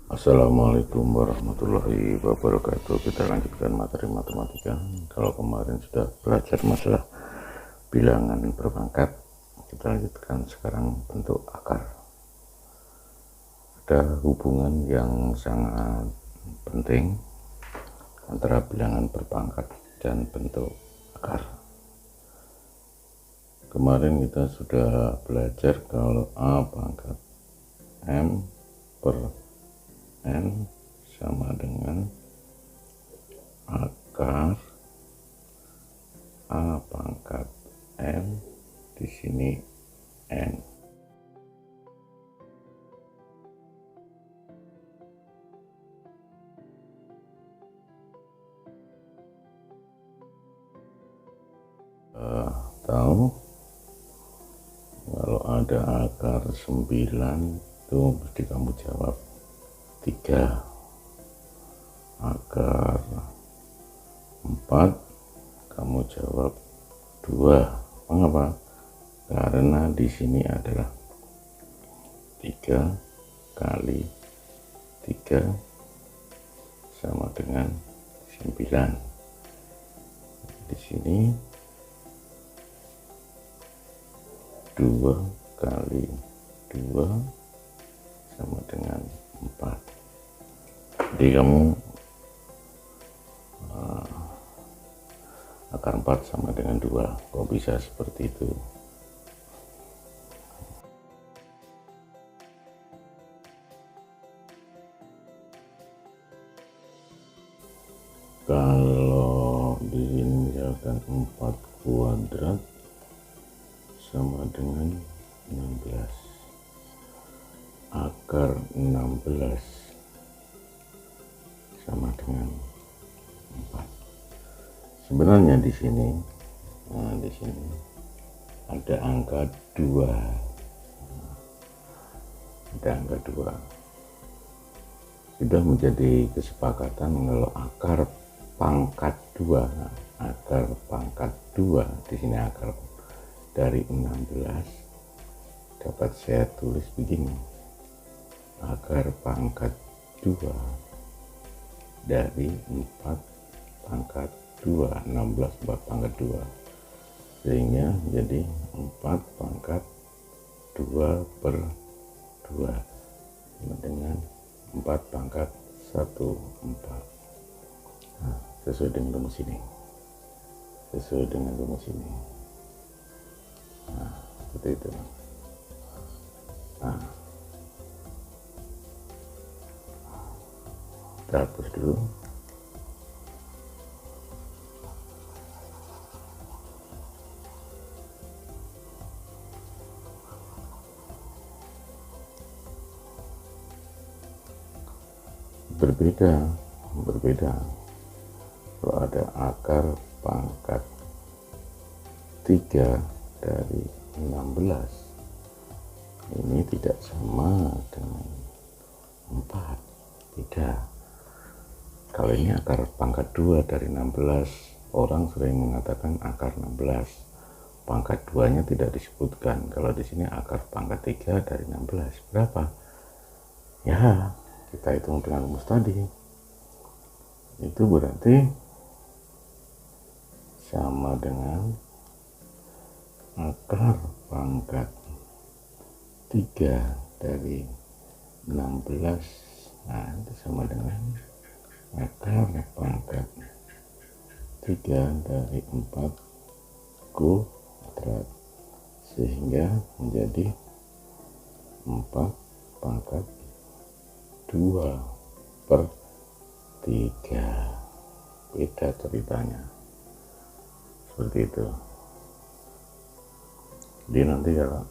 Assalamualaikum warahmatullahi wabarakatuh. Kita lanjutkan materi matematika. Kalau kemarin sudah belajar masalah bilangan berpangkat, kita lanjutkan sekarang bentuk akar. Ada hubungan yang sangat penting antara bilangan berpangkat dan bentuk akar. Kemarin kita sudah belajar kalau A pangkat M per N sama dengan akar A pangkat M di sini N. Tahu kalau ada akar 9 itu mesti kamu jawab 3, akar 4 kamu jawab 2. Mengapa? Karena di sini adalah 3 kali 3 sama dengan 9. Di sini 2 kali 2 sama dengan 4. Jadi kamu akar 4 sama dengan 2. Kok bisa seperti itu? Kalau di sini misalkan 4 kuadrat sama dengan 16, akar 16 sama dengan 4. Sebenarnya di sini, di sini ada angka 2. Ada angka 2. Sudah menjadi kesepakatan kalau akar pangkat 2, akar pangkat 2 di sini akar dari 16 dapat saya tulis begini. Akar pangkat 2 dari 4 pangkat 2, 16 4 pangkat 2, sehingga menjadi 4 pangkat 2 per 2 sama dengan 4 pangkat 1, 4. Nah, sesuai dengan rumus ini. Nah, seperti itu. Nah, kita hapus dulu. Berbeda kalau ada akar pangkat 3 dari 16, ini tidak sama dengan 4, beda. Kalau ini akar pangkat 2 dari 16, orang sering mengatakan akar 16, pangkat 2 nya tidak disebutkan. Kalau di sini akar pangkat 3 dari 16 berapa? Ya, kita hitung dengan rumus tadi. Itu berarti sama dengan akar pangkat 3 dari 16. Nah, itu sama dengan akar pangkat 3 dari 4 kuadrat, sehingga menjadi 4 pangkat 2 per 3. Beda ceritanya. Seperti itu. Jadi nanti kalau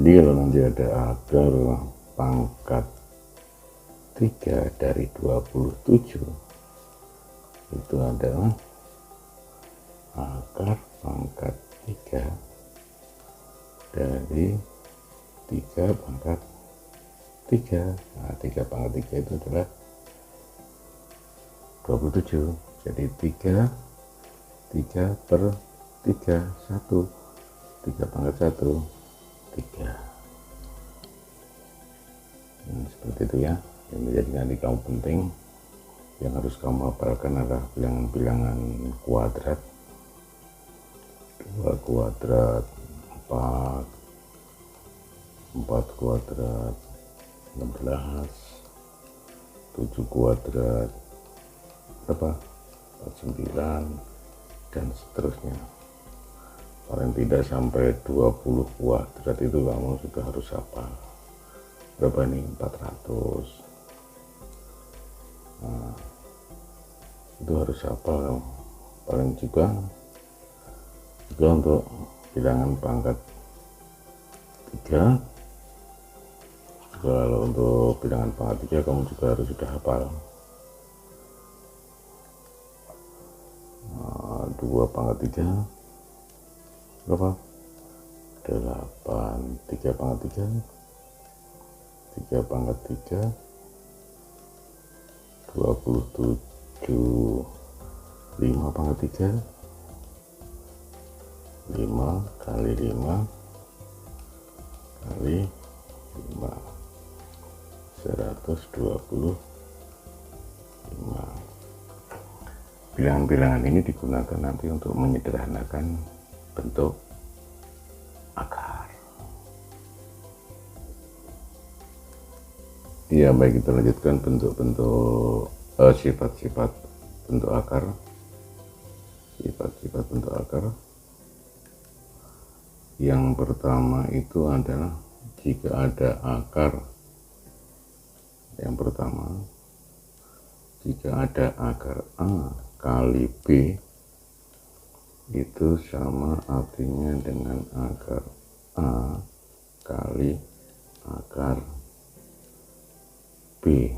nanti ada akar pangkat 3 dari 27, itu adalah akar pangkat 3 dari 3 pangkat 3. Nah, 3 pangkat 3 itu adalah 27. Jadi 3 per 3, 1. 3 pangkat 1, 3. Seperti itu ya. Yang menjadi nanti kamu penting, yang harus kamu hafalkan adalah bilangan-bilangan kuadrat. 2 kuadrat, 4 kuadrat, 16, 7 kuadrat, berapa? 49, dan seterusnya. Paling tidak sampai 20 kuadrat itu kamu sudah harus hafal. Berapa nih? 400. Nah, itu harus hafal. Paling juga untuk bilangan pangkat 3. Kalau untuk bilangan pangkat 3 kamu juga harus sudah hafal. 2 pangkat 3 berapa? 8. 3 pangkat 3, 3 pangkat 3, 27. 5 pangkat 3, 5 kali 5 kali 5, 125. Bilangan-bilangan ini digunakan nanti untuk menyederhanakan bentuk akar. Ya, baik, kita lanjutkan bentuk-bentuk sifat-sifat bentuk akar. Sifat-sifat bentuk akar. Yang pertama itu adalah jika ada akar. Yang pertama, jika ada akar A kali B, itu sama artinya dengan akar A kali akar B.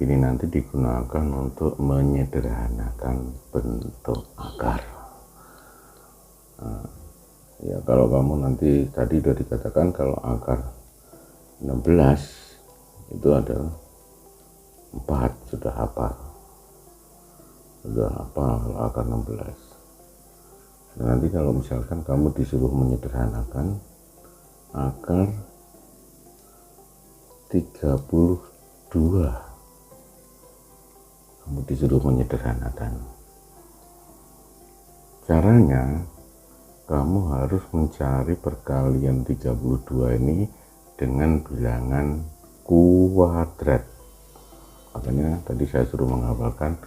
Ini nanti digunakan untuk menyederhanakan bentuk akar. Nah, ya, kalau kamu nanti tadi sudah dikatakan kalau akar 16 itu adalah 4, sudah hafal kalau akar 16. Nah, nanti kalau misalkan kamu disuruh menyederhanakan akar 32, kamu disuruh menyederhanakan, caranya kamu harus mencari perkalian 32 ini dengan bilangan kuadrat. Makanya tadi saya suruh menghafalkan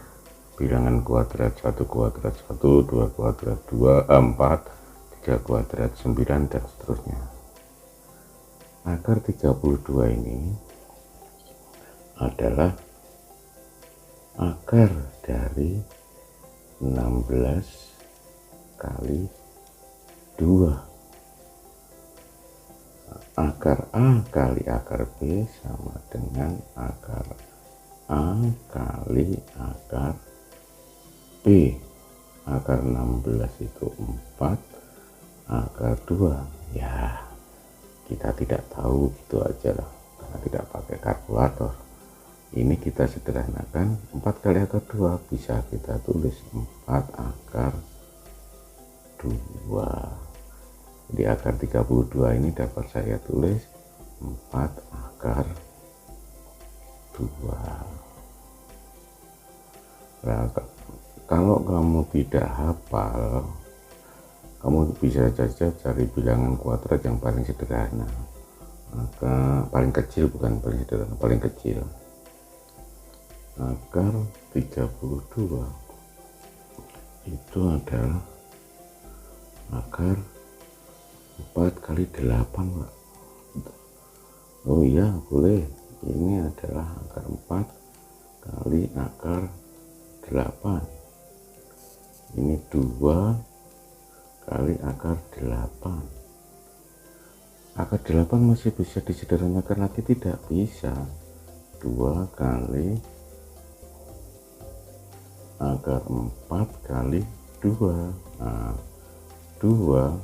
bilangan kuadrat: 1 kuadrat 1, 2 kuadrat 2, 4, 3 kuadrat 9, dan seterusnya. Akar 32 ini adalah akar dari 16 kali 2. Akar A kali akar B sama dengan akar A kali akar B. Akar 16 itu 4, akar 2 ya kita tidak tahu, gitu aja lah, karena tidak pakai kalkulator. Ini kita sederhanakan, 4 kali akar 2 bisa kita tulis 4 akar 2. Jadi akar 32 ini dapat saya tulis 4 akar 2. Nah, kalau kamu tidak hafal, kamu bisa saja cari bilangan kuadrat yang paling sederhana. Maka paling kecil, bukan paling sederhana, paling kecil. Akar 32 itu adalah akar 4 kali 8, Pak. Oh iya, boleh. Ini adalah akar 4 kali akar 8. Ini 2 kali akar 8. Akar 8 masih bisa disederhanakan lagi, tidak bisa. 2 kali akar 4 kali 2. Nah, 2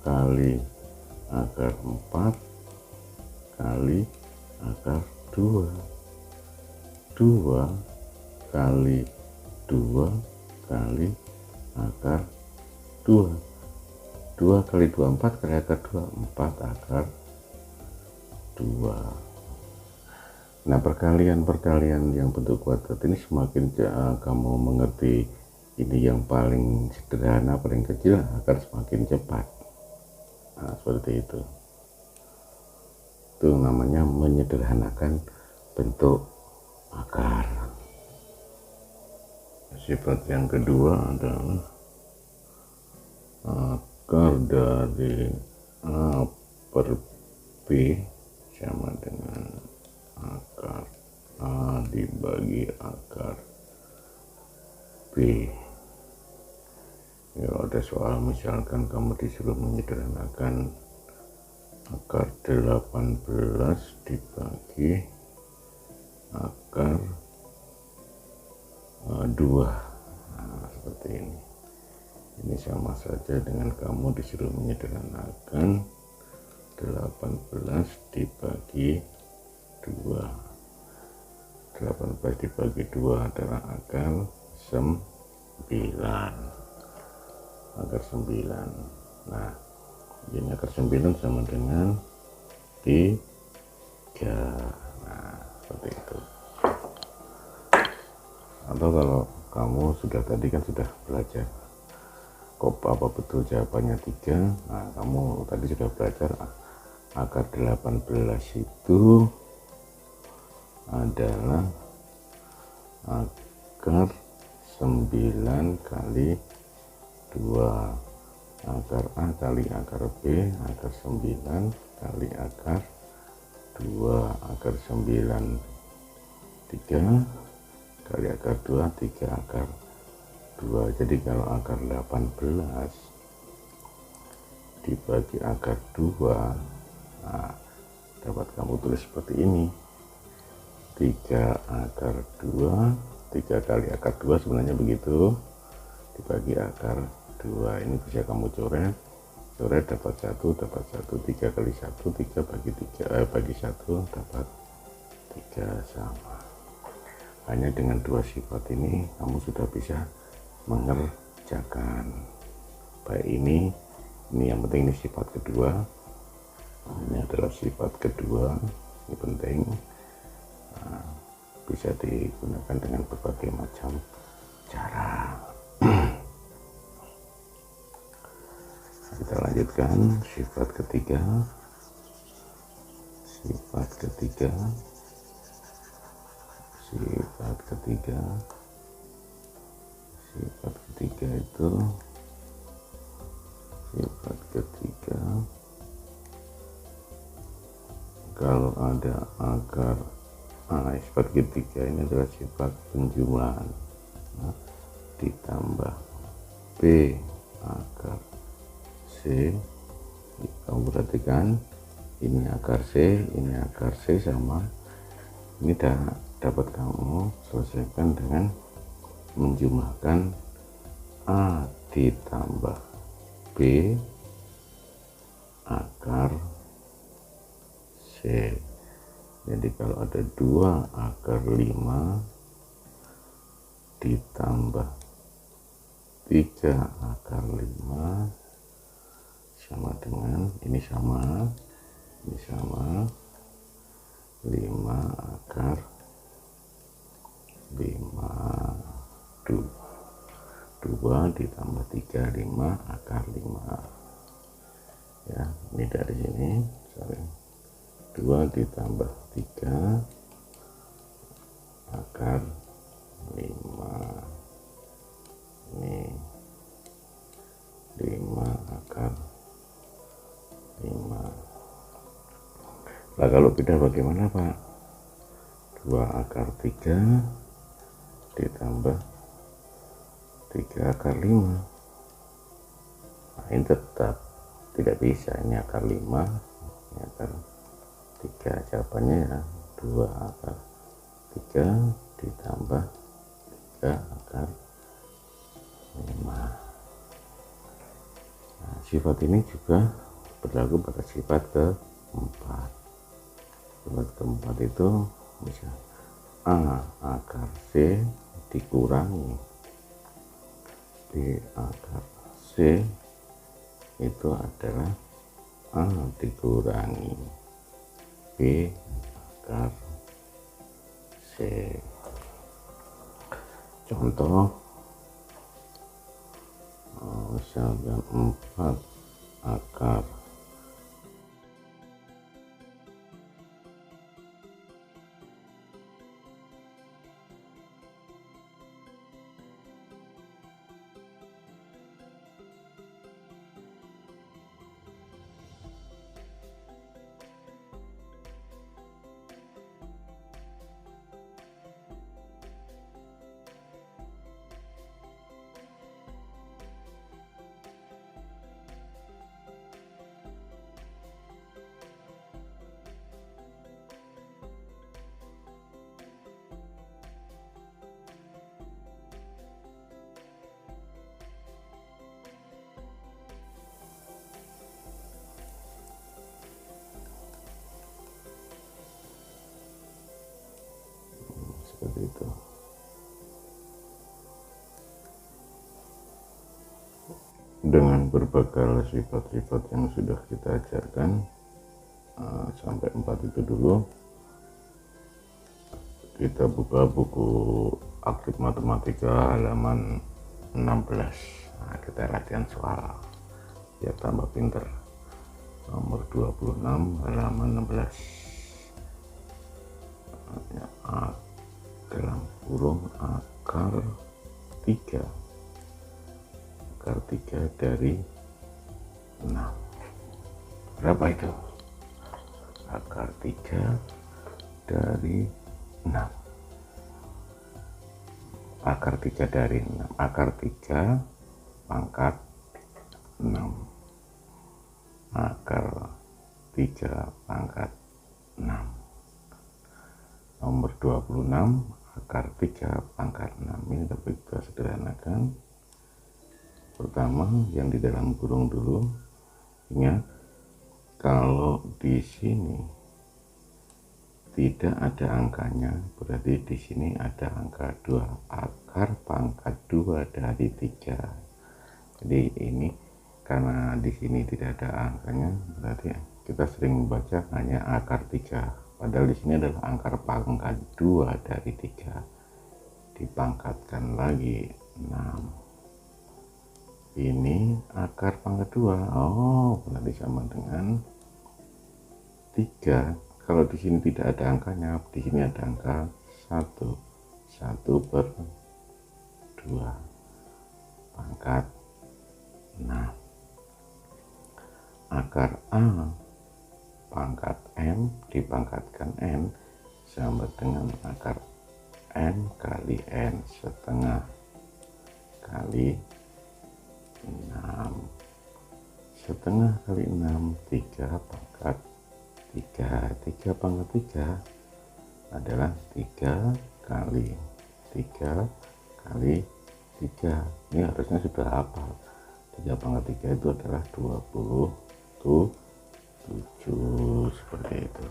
kali akar 4 2. 2 kali 2 kali akar 2. 2 kali 2 4 kali akar 2, 4 akar 2. Nah, perkalian yang bentuk kuadrat ini semakin kamu mengerti ini yang paling sederhana, paling kecil, akan semakin cepat. Nah, seperti itu. Itu namanya menyederhanakan bentuk akar. Sifat yang kedua adalah akar dari A per B sama dengan akar A dibagi akar B. Kalau ada soal misalkan kamu disuruh menyederhanakan akar 18 dibagi akar 2, nah, seperti ini. Ini sama saja dengan kamu disuruh menyederhanakan 18 dibagi 2. 18 dibagi 2 adalah akar 9. Akar 9. Nah, ini akar 9 sama dengan 3. Nah, seperti itu. Atau kalau kamu tadi kan sudah belajar kok apa betul jawabannya 3. Nah, kamu tadi sudah belajar akar 18 itu adalah akar 9 kali 2, akar A kali akar B, akar 9 kali akar 2, akar 9 3 kali akar 2, 3 akar 2. Jadi kalau akar 18 dibagi akar 2, nah, dapat kamu tulis seperti ini. 3 akar 2, 3 kali akar 2 sebenarnya begitu, dibagi akar 2. Ini bisa kamu coret dapat 1, 3 kali 1, 3 bagi 3 bagi 1 dapat 3 sama. Hanya dengan 2 sifat ini kamu sudah bisa mengerjakan. Baik, ini yang penting ini sifat kedua. Ini adalah sifat kedua, ini penting. Nah, bisa digunakan dengan berbagai macam cara. Kita lanjutkan sifat ketiga. Sifat ketiga kalau ada akar sifat ketiga ini adalah sifat penjumlahan. Nah, ditambah B akar C. Kamu perhatikan, ini akar C, ini akar C sama. Ini dapat kamu selesaikan dengan menjumlahkan A ditambah B akar C. Jadi kalau ada 2 akar 5 ditambah 3 akar 5 sama dengan ini sama 5 akar 5 2 ditambah 3 5 akar 5. Ya, ini dari sini 2 ditambah 3 akar 5. Ini 5 akar 5. Nah, kalau beda bagaimana, Pak? 2 akar 3 ditambah 3 akar 5. Nah, ini tetap tidak bisa, ini akar 5, ini akar 3. Jawabannya ya 2 akar 3 ditambah 3 akar 5. Nah, sifat ini juga berlaku pada sifat keempat. Sifat keempat itu bisa A akar C dikurangi B akar C itu adalah A dikurangi B akar C. Contoh misalkan 4 akar seperti itu. Dengan berbagai sifat-sifat yang sudah kita ajarkan sampai 4 itu dulu, kita buka buku aktif matematika halaman 16. Nah, kita latihan soal biar tambah pinter. Nomor 26 halaman 16. Dalam kurung akar 3 dari 6. Berapa itu? Akar 3 dari 6. Akar 3 dari 6. Akar 3 pangkat 6. Akar 3 pangkat 6. Nomor 26 akar 3 pangkat 6. Ini dapat kita sederhanakan. Pertama yang di dalam kurung dulu. Ingat, kalau di sini tidak ada angkanya, berarti di sini ada angka 2. Akar pangkat 2 dari 3. Jadi ini karena di sini tidak ada angkanya, berarti kita sering membaca hanya akar 3. Padahal di sini adalah akar pangkat 2 dari 3. Dipangkatkan lagi 6. Ini akar pangkat 2. Oh, berarti sama dengan 3. Kalau di sini tidak ada angkanya, di sini ada angka 1. 1/2 pangkat 6. Akar A pangkat M dipangkatkan N sama dengan akar N kali N setengah kali 6. Setengah kali 6 3 pangkat 3. 3 pangkat 3 adalah 3 kali 3 kali 3. Ini harusnya sudah hafal. 3 pangkat 3 itu adalah 27, seperti itu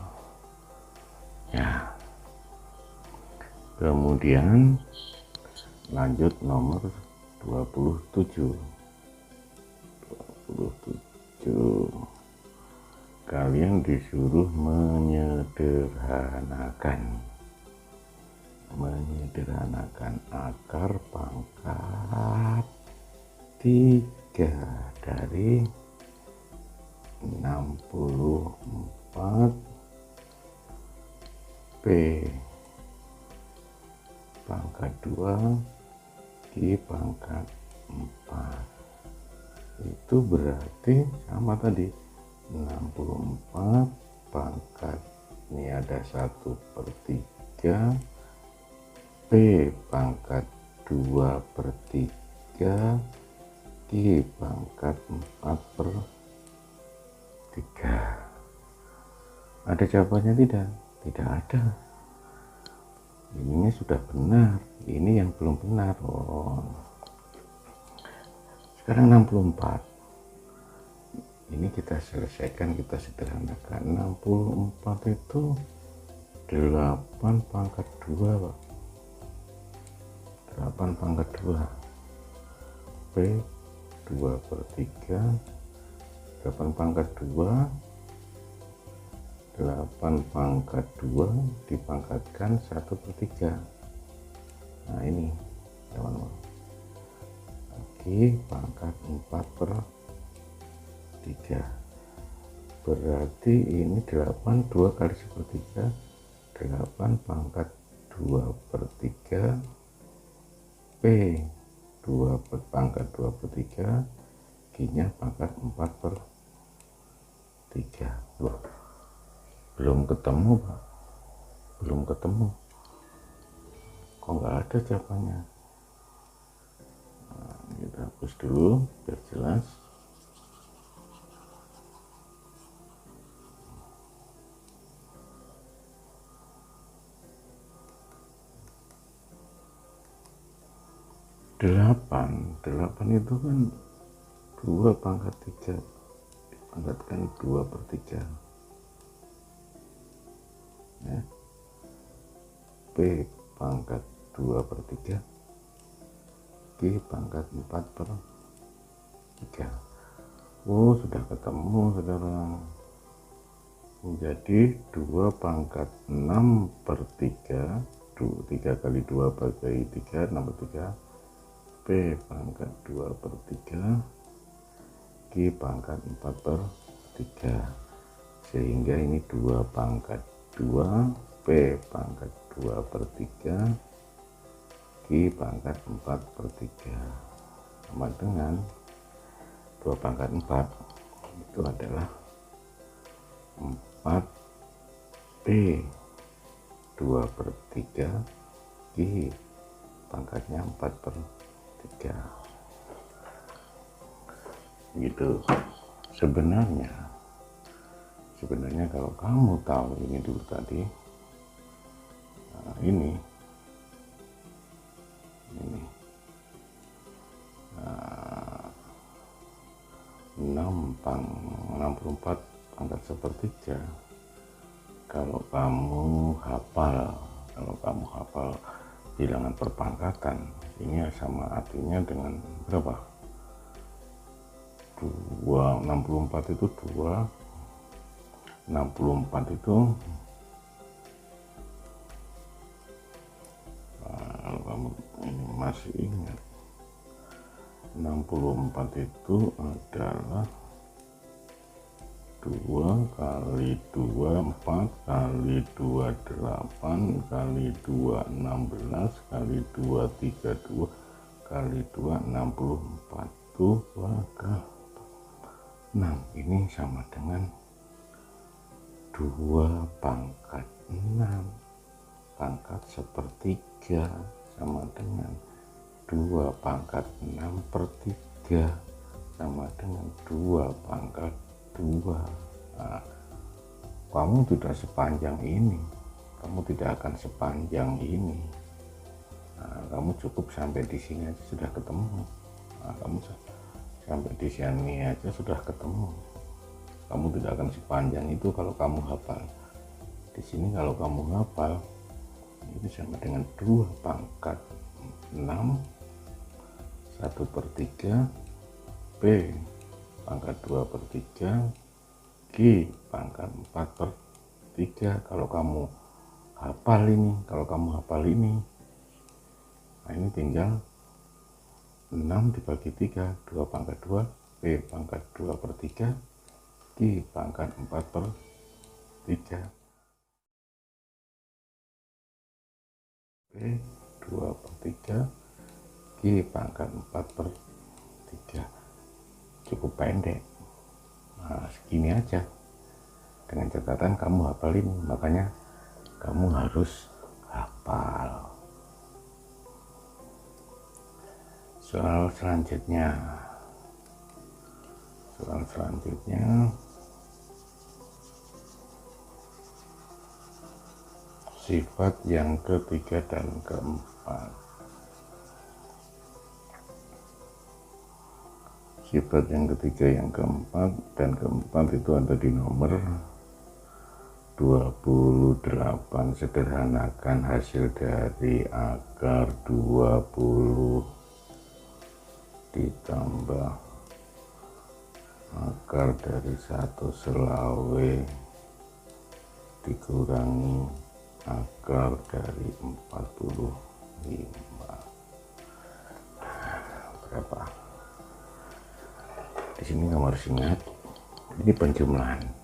ya. Kemudian lanjut nomor 27. Kalian disuruh menyederhanakan akar pangkat 3 dari 64 P pangkat 2 di pangkat 4. Itu berarti sama tadi, 64 pangkat, ini ada 1/3 P pangkat 2/3 di pangkat 4/3. Ada jawabannya tidak? Tidak ada. Ini sudah benar, ini yang belum benar. Oh, sekarang 64. Ini kita selesaikan, kita sederhanakan. 64 itu 8 pangkat 2 Pak. 8 pangkat 2 P 2/3. 8 pangkat 2 8 pangkat 2 dipangkatkan 1/3. Nah ini teman-teman, Q pangkat 4/3. Berarti ini 8 2 kali 1/3, 8 pangkat 2/3 P 2 pangkat 2/3, Q nya pangkat 4/3. Loh, belum ketemu Pak, belum ketemu, kok nggak ada jawabannya. Nah, kita hapus dulu biar jelas. Delapan itu kan 2 pangkat 3 dipangkatkan 2/3 ya. P pangkat 2/3, Q pangkat 4/3. Oh, sudah ketemu saudara. Menjadi 2 pangkat 6/3, 3 kali 2 bagi 3, 6/3, P pangkat 2/3, Q pangkat 4/3. Sehingga ini 2 pangkat 2, P pangkat 2/3, Q pangkat 4/3. Sama dengan 2 pangkat 4 itu adalah 4P 2/3, Q pangkatnya 4/3. Gitu. Sebenarnya kalau kamu tahu ini dulu tadi, nah ini nah, 64 pangkat 1/3. Kalau kamu hafal bilangan perpangkatan, ini sama artinya dengan berapa? 64 itu 2, 64 itu kalau kamu ini masih ingat, 64 itu adalah 2 kali 2 4 kali 2 8 kali 2 16 kali 2 32 kali 2 64 2 kali 6. Ini sama dengan 2 pangkat 6 pangkat 1/3 sama dengan 2 pangkat 6/3 sama dengan 2 pangkat 2. Nah, kamu tidak sepanjang ini, kamu tidak akan sepanjang ini. Nah, kamu cukup sampai di sini aja sudah ketemu. Nah, kamu sampai di sini aja sudah ketemu. Kamu tidak akan sepanjang itu kalau kamu hafal. Di sini kalau kamu hafal, itu sama dengan 2 pangkat 6 1/3, P pangkat 2/3, Q pangkat 4/3. Kalau kamu hafal ini, nah ini tinggal 6 dibagi 3, 2 pangkat 2, P pangkat 2/3, Q pangkat 4/3. P 2/3, Q pangkat 4/3. Cukup pendek. Nah, segini aja. Dengan catatan kamu hafal ini, makanya kamu harus hafal. Soal selanjutnya, sifat yang ketiga dan keempat. Sifat yang ketiga, yang keempat, dan keempat itu ada di nomor 2 28 sederhanakan hasil dari akar 20 ditambah akar dari 1/2 dikurangi akar dari 45. Berapa? Di sini kamu harus ingat, ini penjumlahan.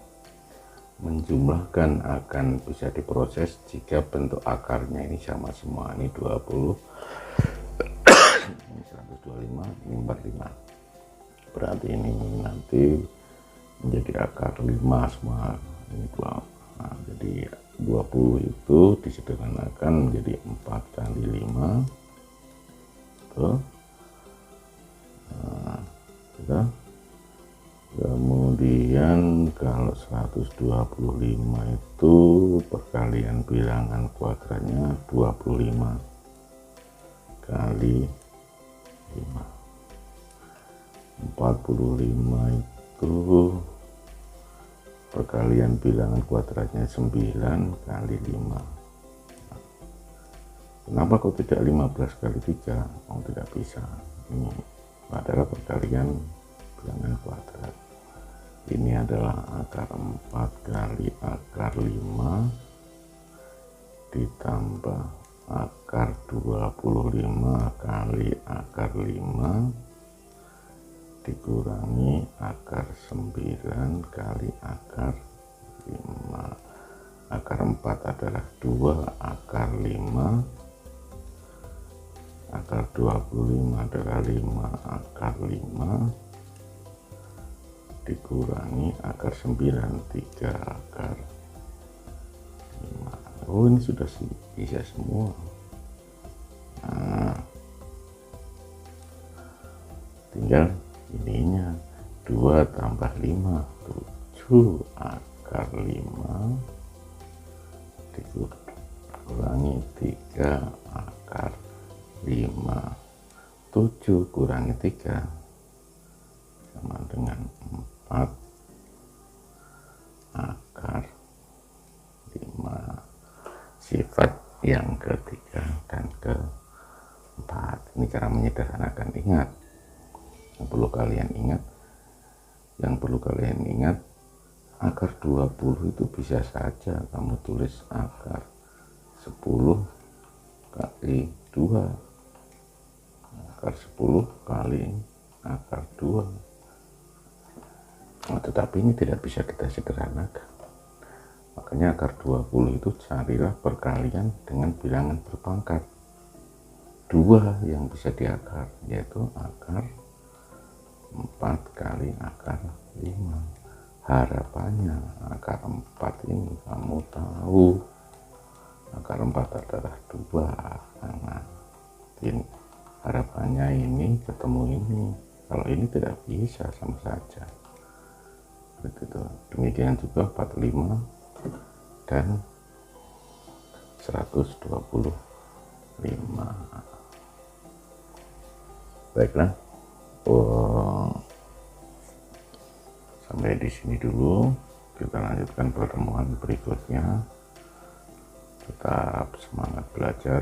Menjumlahkan akan bisa diproses jika bentuk akarnya ini sama semua. Ini 20, ini 125, ini 45. Berarti ini nanti menjadi akar 5 semua. Ini 2. Nah, jadi 20 itu disederhanakan menjadi 4 kali 5. Tuh. Nah, sudah. Kemudian kalau 125 itu perkalian bilangan kuadratnya 25 kali 5. 45 itu perkalian bilangan kuadratnya 9 kali 5. Kenapa kok tidak 15 kali 3? Oh, tidak bisa. Ini adalah perkalian bilangan kuadrat. Ini adalah akar 4 kali akar 5 ditambah akar 25 kali akar 5 dikurangi akar 9 kali akar 5. Akar 4 adalah 2 akar 5, akar 25 adalah 5 akar 5 dikurangi akar 9, 3 akar 5. Oh, ini sudah bisa semua. Nah, tinggal ininya 2 tambah 5, 7 akar 5 dikurangi 3 akar 5. 7 kurangi 3 sama dengan 4 akar 5. Sifat yang ketiga dan keempat. Ini cara menyederhanakan. Ingat, yang perlu kalian ingat, akar 20 itu bisa saja kamu tulis akar 10 kali 2, akar 10 kali akar 2. Nah, tetapi ini tidak bisa kita sederhanakan. Makanya akar 20 itu carilah perkalian dengan bilangan berpangkat 2 yang bisa diakar, yaitu akar 4 kali akar 5. Harapannya akar 4 ini kamu tahu akar 4 adalah 2. Nah, ini harapannya ini ketemu ini. Kalau ini tidak bisa, sama saja. Begitu. Demikian juga 45 dan 125. Baiklah. Sampai di sini dulu. Kita lanjutkan pertemuan berikutnya. Tetap semangat belajar.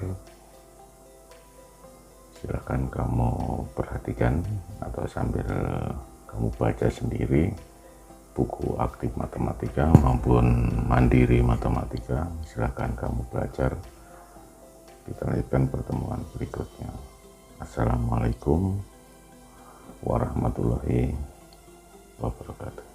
Silahkan kamu perhatikan atau sambil kamu baca sendiri buku aktif matematika maupun mandiri matematika. Silahkan kamu belajar. Kita lanjutkan pertemuan berikutnya. Assalamualaikum warahmatullahi wabarakatuh.